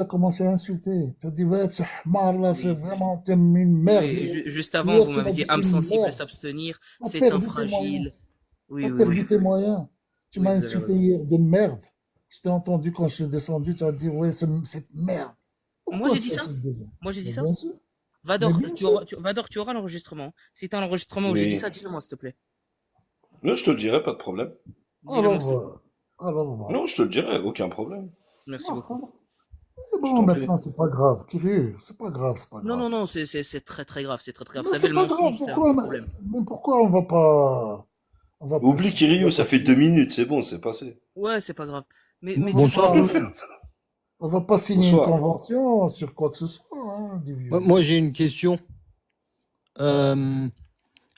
a commencé à insulter. Tu as dit, ouais, c'est Hamar, là, c'est Oui, oui. vraiment, t'es une merde. Oui, juste avant, Hier, vous tu m'avez m'as dit dit âme une sensible, merde. s'abstenir, Tu as c'est un perdu tes moyens. fragile. Tu Oui, as oui, oui. perdu tes moyens. Tu Oui, m'as vous avez insulté raison. hier de merde. Je t'ai entendu quand je suis descendu, tu as dit, ouais, cette merde. Moi, Pourquoi j'ai tu dit ça? insultes des gens? Moi, j'ai dit Mais ça? bien sûr. Mais Vador, bien sûr. Vador, tu auras l'enregistrement. Si t'as un enregistrement où j'ai dit Oui. ça, dis-le-moi, s'il te plaît. Non, je te le dirai, pas de problème. Dis-le-moi, s'il te plaît. Alors, voilà. Non, je te le dirai, aucun problème. Merci beaucoup. Voilà. Et Je bon, t'en prie. maintenant, c'est pas grave. Kirill, c'est pas grave, c'est pas Non, grave. non, non, c'est très, très grave, c'est très, très grave. Vous Mais savez, c'est le pas grave. mensonge, c'est un Pourquoi, problème. mais pourquoi on va pas, Oublie on Kiryu, va ça pas fait signer, 2 minutes, c'est bon, c'est passé. Ouais, c'est pas grave. Mais on du va coup, Bonsoir pas, tous. on va pas signer une Bonsoir. convention sur quoi que ce soit, hein, du vieux. Moi, j'ai une question. Euh,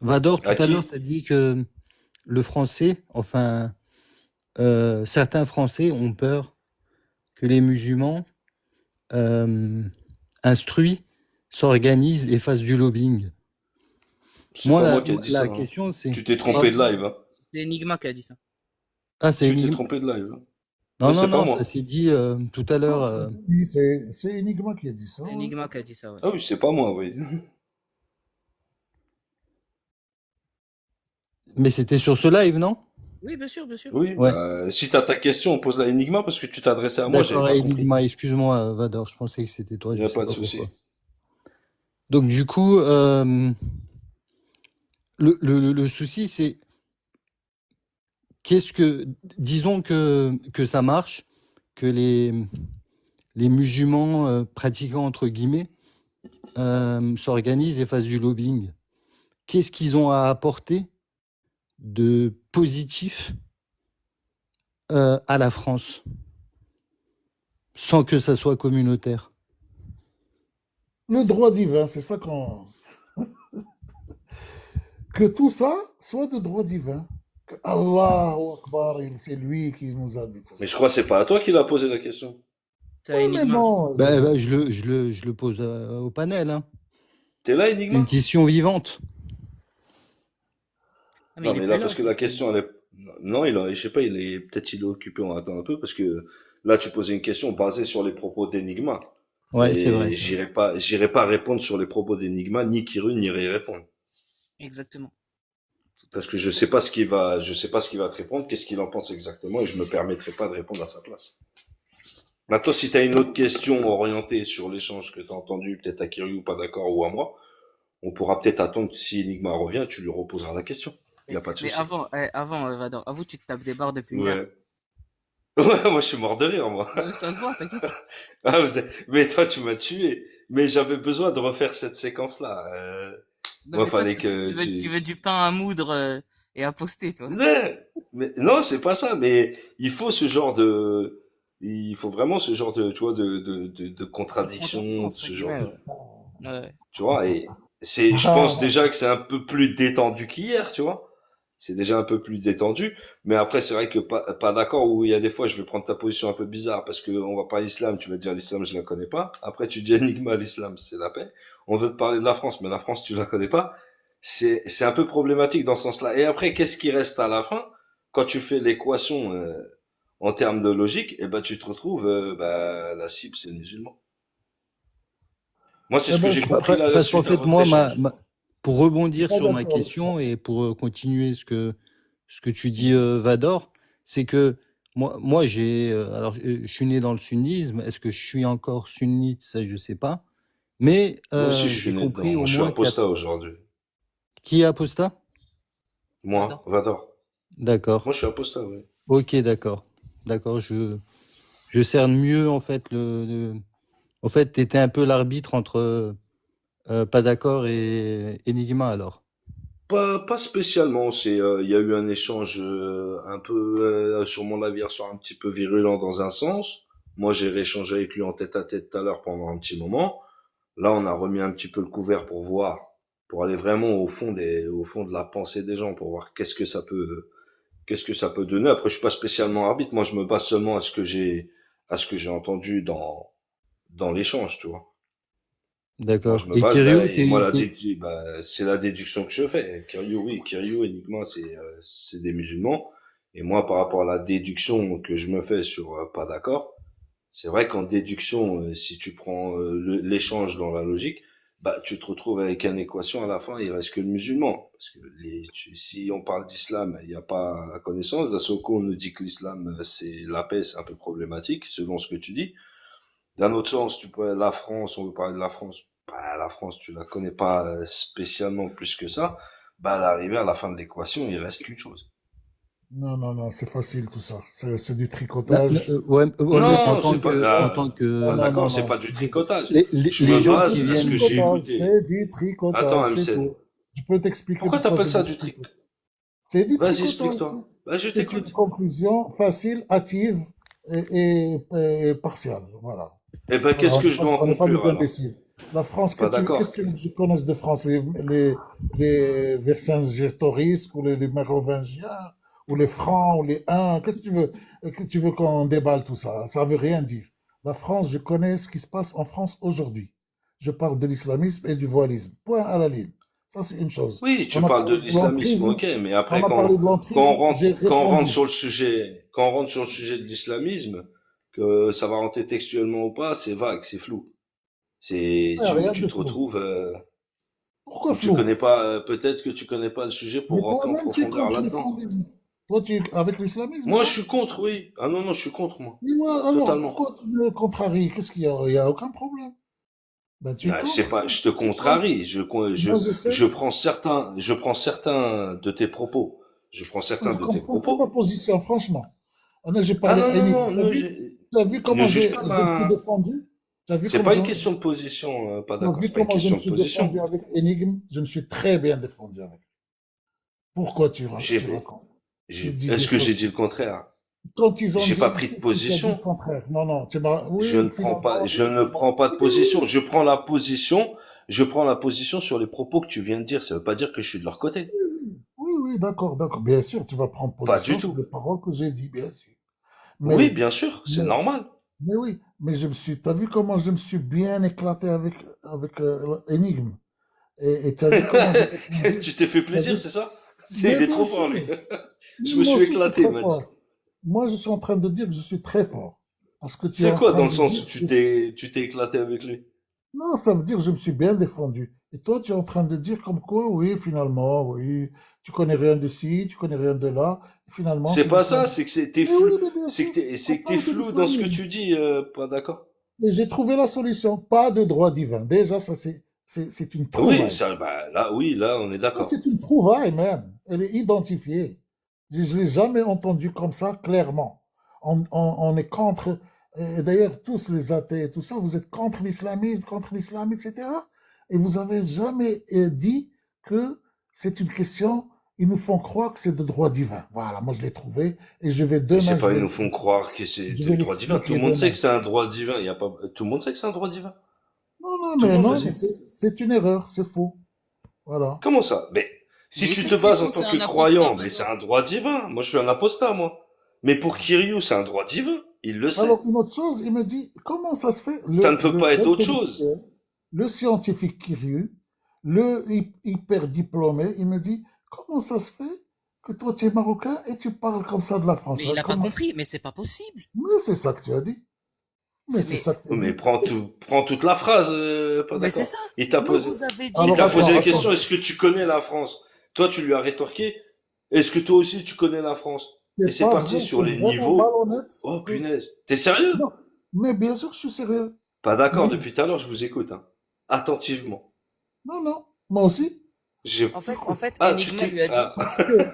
Vador, tout À à l'heure, qui? tu as dit que le français, enfin, certains Français ont peur que les musulmans euh, instruits s'organisent et fassent du lobbying. C'est Moi, pas moi qui ai dit ça, la hein. question, c'est... Tu t'es c'est trompé de Enigma. live, hein. C'est Enigma qui a dit ça. Ah, c'est Tu t'es Enigma. trompé de live, hein. Non, Oui, non, c'est pas non, ça moi. s'est dit tout à Non, l'heure. c'est Enigma qui a dit ça, C'est ouais. Enigma qui a dit ça, ouais. Ah oui, c'est pas moi, oui. Mais c'était sur ce live, non? Oui, bien sûr, bien sûr. Oui, Ouais. bah, si t'as ta question, pose la Enigma parce que tu t'adressais à moi, j'avais D'accord, pas compris. Enigma, excuse-moi, Vador, je pensais que c'était toi, Il n'y je a sais pas de pas pourquoi. souci. Donc, du coup, le souci, c'est qu'est-ce que, disons que ça marche, que les musulmans pratiquants, entre guillemets, s'organisent et fassent du lobbying. Qu'est-ce qu'ils ont à apporter de positif à la France, sans que ça soit communautaire? Le droit divin, c'est ça qu'on. Que tout ça soit de droit divin. Que Allahu Akbar, c'est lui qui nous a dit tout Mais ça. je crois que c'est pas à toi qu'il a posé la question. C'est à Ouais, mais Enigma. bon, Je le pose au panel, hein. T'es là, Une Enigma? question vivante. Ah, mais Non, il est mais plus là, là, parce en que la fait. question, elle est... Non, je sais pas, peut-être il est occupé, on attend un peu, parce que là, tu posais une question basée sur les propos d'Enigma. Ouais, c'est vrai, Et c'est vrai. j'irai pas répondre sur les propos d'Enigma, ni Kiru n'irai y répondre. Exactement. Tout à Parce fait. que je sais pas ce qu'il va te répondre, qu'est-ce qu'il en pense exactement, et je me permettrai pas de répondre à sa place. Maintenant, si tu as une autre question orientée sur l'échange que tu as entendu, peut-être à Kiryu ou pas d'accord, ou à moi, on pourra peut-être attendre si Enigma revient, tu lui reposeras la question. Il n'y a pas de Mais souci. avant, Vador, avoue, tu te tapes des barres depuis une heure. Ouais. Ouais, moi je suis mort de rire, moi. Ça se voit, t'inquiète. Ah, mais toi, tu m'as tué. Mais j'avais besoin de refaire cette séquence-là. Non, Moi, mais toi, fallait que tu tu... veux du pain à moudre et à poster, toi. Mais non, c'est pas ça. Mais il faut ce genre de... Il faut vraiment ce genre de, tu vois, de Confrontation, contradiction, de entre ce genre guillemets, de... ouais. Ouais. Tu vois, et je pense déjà que c'est un peu plus détendu qu'hier, tu vois. C'est déjà un peu plus détendu. Mais après, c'est vrai que pas d'accord, où il y a des fois, je vais prendre ta position un peu bizarre, parce que on va parler l'islam, tu vas dire l'islam, je la connais pas. Après, tu dis Enigma, l'islam, c'est la paix. On veut te parler de la France, mais la France, tu la connais pas. C'est un peu problématique dans ce sens-là. Et après, qu'est-ce qui reste à la fin? Quand tu fais l'équation, en termes de logique, et ben, tu te retrouves, bah, la cible, c'est le musulman. Moi, c'est eh ce que ben, j'ai compris là, Parce qu'en suite à fait, votre moi, échange. pour je suis rebondir pas sur ma d'accord avec ça. question et pour continuer ce que tu dis, Vador, c'est que moi alors, je suis né dans le sunnisme. Est-ce que je suis encore sunnite? Ça, je sais pas. Mais Moi aussi, je suis j'ai né dedans. compris Moi, au je suis moins apostat quatre. aujourd'hui. Qui est apostat? Moi, Vador. Vador. Moi, D'accord. je suis apostat, oui. Ok, d'accord. D'accord, je cerne mieux, en fait, En fait, tu étais un peu l'arbitre entre pas d'accord et Enigma, alors. Pas spécialement. Il y a eu un échange un peu, sur mon navire, sur un petit peu virulent dans un sens. Moi, j'ai rééchangé avec lui en tête à tête tout à l'heure pendant un petit moment. Là, on a remis un petit peu le couvert pour voir, pour aller vraiment au fond de la pensée des gens, pour voir qu'est-ce que ça peut donner. Après, je suis pas spécialement arbitre. Moi, je me base seulement à ce que j'ai entendu dans l'échange, tu vois. Moi, je D'accord. me Et base, bah, Kiriou, et moi, c'est la déduction que je fais. Kiryu, oui, Kiryu, Enigma, c'est des musulmans. Et moi, par rapport à la déduction que je me fais sur pas d'accord, C'est vrai qu'en déduction, si tu prends l'échange dans la logique, bah tu te retrouves avec une équation à la fin, il reste que le musulman. Parce que si on parle d'islam, il n'y a pas connaissance. D'un seul coup, on nous dit que l'islam, c'est la paix, c'est un peu problématique, selon ce que tu dis. D'un autre sens, tu peux la France, on veut parler de la France. Bah, la France, tu la connais pas spécialement plus que ça. Bah, à l'arrivée, à la fin de l'équation, il reste qu'une chose. Non, non, non, c'est facile tout ça. C'est du Là, tricotage. ouais, mais Non, c'est pas, en tant Non, que, non, non, d'accord, c'est non, pas du tricotage. Je les me gens base qui à ce que viennent, j'ai écouté. c'est du Attends, tricotage, c'est MCN. tout. Je peux t'expliquer Pourquoi pourquoi t'appelles c'est ça du du trick? tricotage. C'est du Vas-y, tricotage. explique-toi. Bah, je C'est une t'écoute. conclusion facile, hâtive et partiale. Voilà. Eh ben, Voilà, qu'est-ce que je dois en on n'est pas des conclure alors? imbéciles. La France, Pas qu'est-ce que tu d'accord. veux que je connaisse de France? Les Vercingétorix ou les Mérovingiens ou les Francs ou les Huns? Qu'est-ce que tu veux qu'on déballe tout ça? Ça veut rien dire. La France, je connais ce qui se passe en France aujourd'hui. Je parle de l'islamisme et du voilisme. Point à la ligne. Ça, c'est une chose. Oui, tu On a parles de parlé de l'islamisme, l'entrisme. ok, mais On après, a parlé de l'entrisme. J'ai quand on rentre répondu. sur le sujet, quand on rentre sur le sujet de l'islamisme, que ça va rentrer textuellement ou pas, c'est vague, c'est flou. Il n'y a rien Tu de te flou. retrouves, Pourquoi tu flou? connais pas, peut-être que tu connais pas le sujet pour Mais rentrer en toi-même, tu es profondeur contre là-dedans. l'islamisme. Toi, tu es avec l'islamisme, Moi, je toi? suis contre, oui. Ah non, non, je suis contre, moi. Dis-moi, alors, Totalement. pourquoi tu me contraries? Qu'est-ce qu'il y a? Il n'y a aucun problème. Ben, tu es Ah, c'est contre. pas, je te Pourquoi? contrarie. Moi, je sais. Je prends certains de tes propos. Je prends certains Je de tes comprends pas ta propos. position, franchement. Là, j'ai Ah parlé non, à non, Énigme. non, Tu as vu ne comment juge pas je me suis ma, défendu? Tu as vu c'est comment pas une question de position, pas tu as d'accord, vu c'est pas une comment je me question de suis défendu position. avec Énigme? Je me suis très bien défendu avec. Pourquoi tu J'ai, racontes? Tu dis des est-ce que j'ai choses. dit le contraire? Quand ils ont J'ai dit, pas pris de c'est tu as dit le position. contraire. Non, non, oui, finalement, Je ne prends pas de position. Je prends la position sur les propos que tu viens de dire. Ça veut pas dire que je suis de leur côté. oui, oui, d'accord, d'accord. Bien sûr, tu vas prendre Pas du position sur tout. les paroles que j'ai dit, bien sûr. Oui, Mais, bien sûr, c'est mais, normal. mais oui, mais t'as vu comment je me suis bien éclaté avec Énigme. Et t'as vu comment j'ai répondu. Tu t'es fait T'as plaisir, vu? c'est ça? Mais Il est bien trop fort, lui. sûr. Je me Moi suis aussi, je suis éclaté, il très m'a dit. fort. Moi, je suis en train de dire que je suis très fort. Parce que tu es C'est en quoi train dans le de sens dire où que tu t'es éclaté avec lui? non, ça veut dire que je me suis bien défendu. Et toi, tu es en train de dire comme quoi, oui, finalement, oui, tu connais rien de ci, tu connais rien de là. Et finalement, C'est c'est pas ça, l'islam. c'est que t'es Mais oui, flou, mais bien sûr, on c'est que t'es parle de flou dans ce que l'islamisme. tu dis, pas d'accord? Et j'ai trouvé la solution. Pas de droit divin. Déjà, ça, c'est une Oui, trouvaille. ça, bah, là, oui, là, on est Ça, d'accord. c'est une trouvaille même. Elle est identifiée. Je ne l'ai jamais entendu comme ça, clairement. On est contre, et d'ailleurs, tous les athées et tout ça, vous êtes contre l'islam, etc. Et vous avez jamais dit que c'est une question, ils nous font croire que c'est de droit divin. Voilà, moi je l'ai trouvé, et Mais c'est demain, pas, ils nous font croire que c'est je de vais droit divin. Tout le l'expliquer monde sait demain. que c'est un droit divin. Il y a pas, tout le monde sait que c'est un droit divin. Non, non, Tout le monde, mais vas-y. c'est une erreur, c'est faux. Voilà. Comment ça? Mais si Mais tu c'est te que c'est bases en faux, tant c'est que un apostat, croyant, mais c'est maintenant. un droit divin. Moi, je suis un apostat, moi. Mais pour Kiryu, c'est un droit divin. Il le sait. Alors, une autre chose, il me dit, comment ça se fait, Ça ne peut pas être autre chose. l'intellectuel, le scientifique Kiriou, hyper diplômé, il me dit, comment ça se fait que toi tu es marocain et tu parles comme ça de la France? Mais il n'a pas Comment? compris, mais c'est pas possible. Mais c'est ça que tu as dit. Mais c'est Mais, ça que tu as Mais dit. prends toute la phrase, pas mais c'est d'accord. ça. Il Vous avez dit il Alors, que t'a posé attends, la c'était attends. question, faux. est-ce que tu connais la France? Toi, tu lui as rétorqué, est-ce que toi aussi tu connais la France? Et C'est c'est pas parti vrai, sur c'est les vraiment niveaux. malhonnête. Oh, punaise. T'es sérieux? Non, mais bien sûr que je suis sérieux. Pas d'accord, Mais, depuis tout à l'heure, je vous écoute, hein. Attentivement. non, non, moi aussi. J'ai, En fait, ah, Enigma lui a dit, Parce que,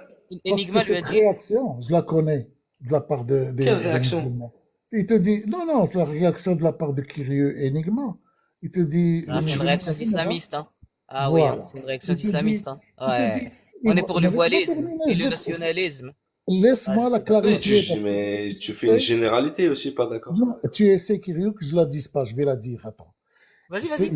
parce que Enigma lui a cette dit, réaction, je la connais de la part quelle des réaction? musulmans. Il te dit, non, non, c'est la réaction de la part de Kyrieux Enigma. Il te dit, ah, les c'est une musulmans réaction en général, d'islamiste, hein. Ah oui, hein, voilà. c'est une réaction Il te dit, d'islamiste, hein. il te dit, Ouais. On est pour le mais laisse-moi voilisme terminer, et le nationalisme. Ah, laisse-moi la c'est d'accord. Oui, clarifier parce que mais tu tu fais une sais, généralité aussi, pas d'accord. non, tu essaies, Kyrieux, que je la dise pas, je vais la dire, attends. Vas-y, C'est, vas-y.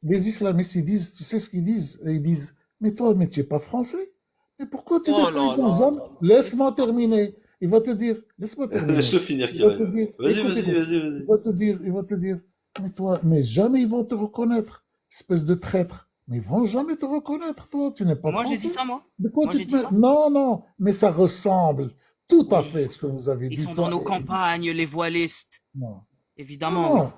les islamistes, ils disent, tu sais ce qu'ils disent? Ils disent, mais toi, mais tu es pas français. Mais pourquoi tu Oh défends? là Ils vont là jamais, là là. Mais laisse-moi c'est pas terminer. possible. Il va te dire, laisse-moi terminer. Laisse-le finir, Il va te Kirill. dire, Vas-y, écoute, vas-y, écoute. vas-y, Il vas-y. va te dire, il va te dire, mais toi, mais jamais ils vont te reconnaître, espèce de traître. Mais ils vont jamais te reconnaître, toi, tu n'es pas Moi, j'ai dit français. ça, moi. De quoi Moi, tu j'ai te dit mets? ça. Non, non, mais ça ressemble tout à Oui. fait ce que vous avez Ils dit, sont dans toi. nos campagnes, les voilistes. Non. Évidemment, non.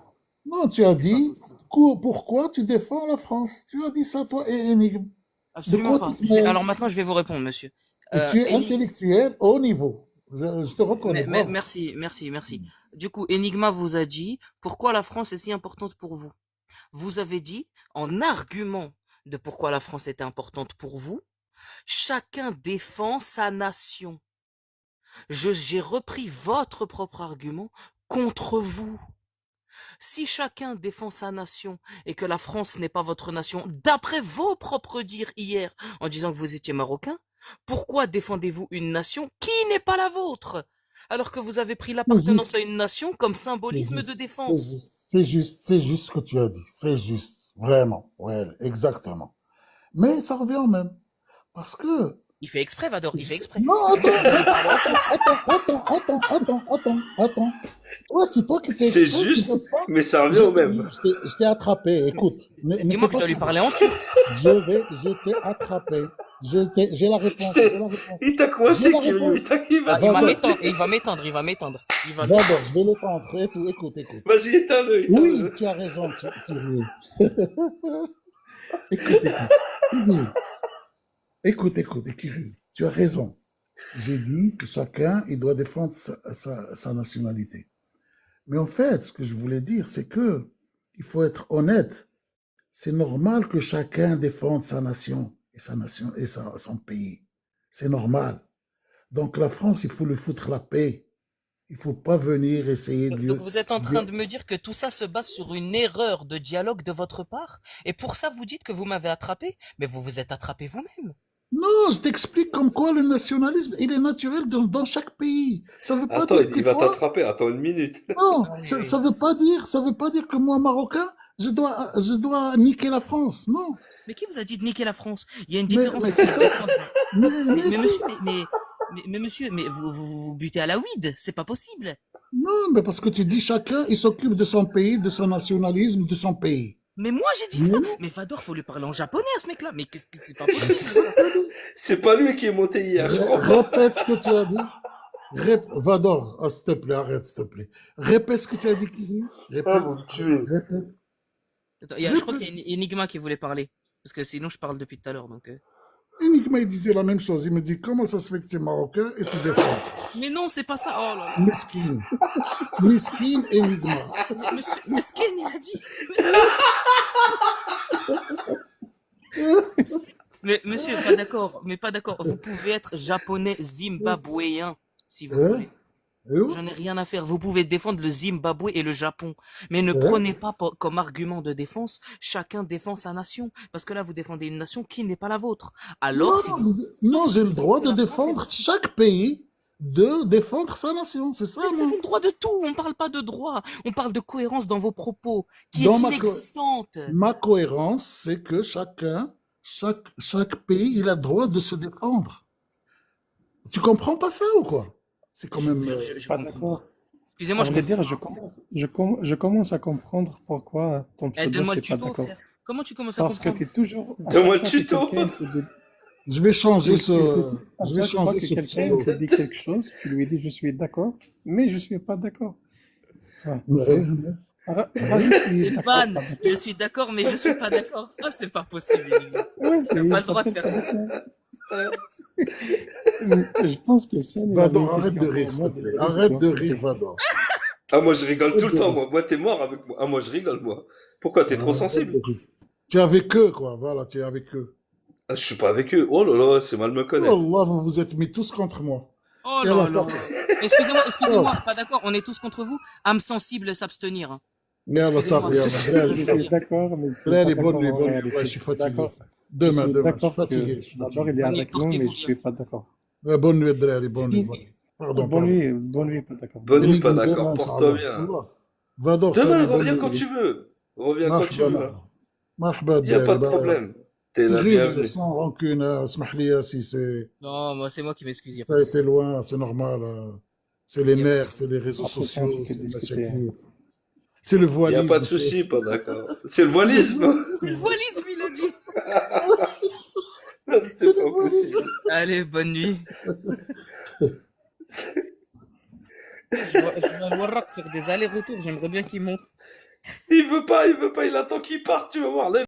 Non, non, tu as C'est pas dit possible. pourquoi tu défends la France. Tu as dit ça, toi, et Énigme. De Absolument quoi tu pas. te mêles? Alors maintenant, je vais vous répondre, monsieur. Et tu es Énigme, intellectuel au niveau. Je te reconnais, bravo. merci, merci, merci. Du coup, Enigma vous a dit pourquoi la France est si importante pour vous. Vous avez dit, en argument de pourquoi la France était importante pour vous, chacun défend sa nation. J'ai repris votre propre argument contre vous. Si chacun défend sa nation et que la France n'est pas votre nation, d'après vos propres dires hier en disant que vous étiez marocain, pourquoi défendez-vous une nation qui n'est pas la vôtre alors que vous avez pris C'est juste, l'appartenance à une nation comme c'est symbolisme de juste, c'est défense? juste, c'est juste ce que tu as dit. C'est juste, vraiment, ouais, exactement. Mais ça revient au même. Parce que Il fait exprès, Vador, il fait exprès. non, C'est moi qui vais lui parler en turc. attends. Toi, c'est toi qui fais C'est exprès, tu juste, veux pas. mais ça revient au même. Je t'ai attrapé. Écoute, ne Dis-moi fais que je pas dois lui ça. parler en turc. Je t'ai attrapé. J'ai la réponse. J'ai la réponse. Il t'a J'ai coincé, la Kiriou. réponse. Il va Ah, te il va Vador, m'étendre, coincer. il va m'étendre, il va m'étendre. Il va Vador, m'étendre. je vais l'étendre. Écoute. Vas-y, éteins-le, Oui, éteins-le. tu as raison, Kirill. Écoute. Kirill. Écoute, Kirill. Tu as raison. J'ai dit que chacun, il doit défendre sa nationalité. Mais en fait, ce que je voulais dire, c'est que il faut être honnête. C'est normal que chacun défende sa nation et son pays. C'est normal. Donc la France, il faut lui foutre la paix. Il faut pas venir essayer Donc vous êtes en train de me dire que tout ça se base sur une erreur de dialogue de votre part? Et pour ça, vous dites que vous m'avez attrapé? Mais vous vous êtes attrapé vous-même. Non, je t'explique comme quoi le nationalisme, il est naturel dans chaque pays. Ça veut pas Attends, dire que il va toi, t'attraper. Attends une minute. non, Oui, ça oui. veut pas dire que moi, Marocain, je dois niquer la France. Non. Mais qui vous a dit de niquer la France? Il y a une différence Mais entre c'est ça. défendre. Mais Mais si. monsieur, mais monsieur, mais vous butez à la weed, c'est pas possible. Non, mais parce que tu dis chacun, il s'occupe de son pays, de son nationalisme, de son pays. Mais moi j'ai dit ça. Mais non, Mais Vador, faut lui parler en japonais à ce mec-là. Mais qu'est-ce que c'est pas possible c'est ça. ça que t'as dit. C'est pas lui qui est monté hier, je crois. Répète ce que tu as dit. Vador, s'il te plaît, arrête, s'il te plaît. Répète ce que tu as dit, Kiri. Ah, vous me tuez. Répète. Attends, je crois qu'il y a Enigma qui voulait parler. Parce que sinon je parle depuis tout à l'heure. Donc, Uniquement, il disait la même chose. Il me dit, comment ça se fait que tu es marocain et tu défends? Mais non, c'est pas ça. Oh là là. Mesquine. Mesquine, Enigma. Mais Sken, il a dit. Mais monsieur, pas d'accord. Mais pas d'accord. Vous pouvez être japonais zimbabwéen si vous Hein? voulez. Et où? J'en ai rien à faire. Vous pouvez défendre le Zimbabwe et le Japon. Mais ne Hein? prenez pas comme argument de défense, chacun défend sa nation. Parce que là, vous défendez une nation qui n'est pas la vôtre. Alors, si vous... Non, j'ai le droit que de la France défendre chaque pays, de défendre sa nation. C'est ça, Vous moi. avez le droit de tout. On parle pas de droit. On parle de cohérence dans vos propos, qui Dans est ma inexistante. Ma cohérence, c'est que chaque pays, il a le droit de se défendre. Tu comprends pas ça ou quoi? C'est quand même. Je Pas comprends d'accord. pas. Excusez-moi, À je vrai comprends dire, pas. je commence à comprendre pourquoi ton Eh, pseudo, donne-moi le c'est pas tuto, d'accord. frère. Comment tu commences à Parce que comprendre? tu es toujours. À Donne-moi chaque le fois que tuto. quelqu'un te dit, Je vais changer écoute, à je vais chaque fois changer que ce quelqu'un pseudo. te dit quelque chose, tu lui dis je suis d'accord, mais je suis pas d'accord. Ouais, Ouais. rajoute-lui Une d'accord, vanne. pas d'accord. Je suis d'accord, mais je suis pas d'accord. Oh, c'est pas possible, Enigma. Ouais, T'as il pas le droit de s'appelle faire pas ça. d'accord. Je pense que ça, il avait une Vador, arrête question de rire, pour s'il moi. te plaît. Arrête de rire, Ok. Vador. Ah, moi, je rigole tout Arrête le de temps, rire. moi. Moi, t'es mort avec moi. Ah, moi, je rigole, moi. Pourquoi? T'es trop Arrête de sensible? rire. Tu es avec eux, quoi. Voilà, tu es avec eux. Ah, je suis pas avec eux. Oh là là, c'est mal me Oh connaître. là, vous vous êtes mis tous contre moi. Oh Et là là, là. ça. Excusez-moi, pas d'accord, on est tous contre vous. Âme sensible, s'abstenir. Hein. يلا Excusez-moi. صافي يلا Je دراري suis d'accord, mais je suis pas دراري d'accord bonne nuit en bonne nuit réalité. والله je suis fatigué D'accord. Je demain suis je suis d'accord fatigué que je suis d'abord fatigué il est Bonne nuit, avec nous, mais portez-vous je bien. suis pas d'accord. bonne nuit دراري bonne nuit Si, bonne nuit pardon bonne nuit, pas d'accord. Bonne nuit, pas Enigme d'accord. demain Porte-toi inchallah bien. والله Vador Demain, salut bonne reviens nuit quand tu veux. Reviens quand tu مرحبا veux. مرحبا Y a pas الدراري de problème. T'es la غير bienvenue. sans rancune اسمح لي si Non, moi, c'est moi qui m'excuse. Y a ça pas a de été souci. loin c'est normal c'est les Y a pas de nerfs c'est les réseaux Après, c'est un sociaux truc c'est le discuté. machakir c'est le Y a voilisme pas de c'est souci, pas d'accord. C'est le voilisme. C'est le voilisme, il a dit. c'est C'est le pas voilisme possible. Allez, bonne nuit. Je vois Al Warraq faire des allers-retours, j'aimerais bien qu'il monte. Il veut pas, il attend qu'il parte, tu vas voir. Là,